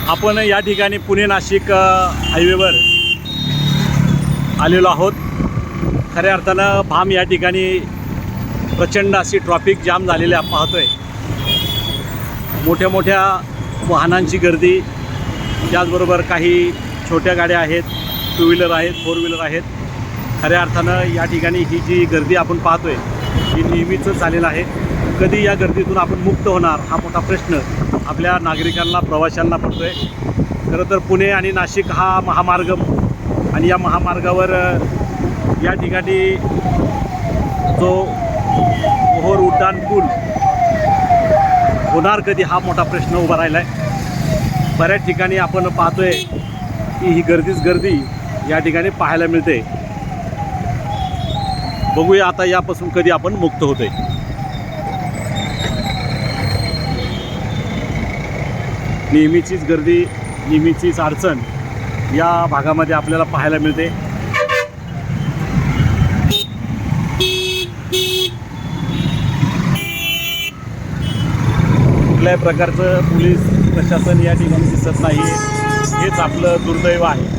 आपण या ठिकाणी पुणे नाशिक हायवेवर आलेलो आहोत। खऱ्या अर्थानं भाम या ठिकाणी प्रचंड अशी ट्रॅफिक जाम झालेली पाहतोय। मोठ्या मोठ्या वाहनांची गर्दी, त्याचबरोबर काही छोट्या गाड्या आहेत, टू व्हीलर आहेत, फोर व्हीलर आहेत। खऱ्या अर्थानं या ठिकाणी ही जी गर्दी आपण पाहतोय ही नेहमीच झालेलं आहे। कधी या गर्दीतून आपण मुक्त होणार हा मोठा प्रश्न आपल्या नागरिकांना, प्रवाशांना पडतोय। खरं तर पुणे आणि नाशिक हा महामार्ग आणि या महामार्गावर या ठिकाणी जो मोहोर उड्डाण पूल होणार कधी हा मोठा प्रश्न उभा राहिला आहे। बऱ्याच ठिकाणी आपण पाहतोय की ही गर्दीच गर्दी या ठिकाणी पाहायला मिळते। बघूया आता यापासून कधी आपण मुक्त होतोय। नेहमीचीच गर्दी, नेहमीचीच अडचण या भागामध्ये आपल्याला पाहायला मिळते। कुठल्याही प्रकारचं पोलीस प्रशासन या ठिकाणी दिसत नाही, हेच आपलं दुर्दैव आहे।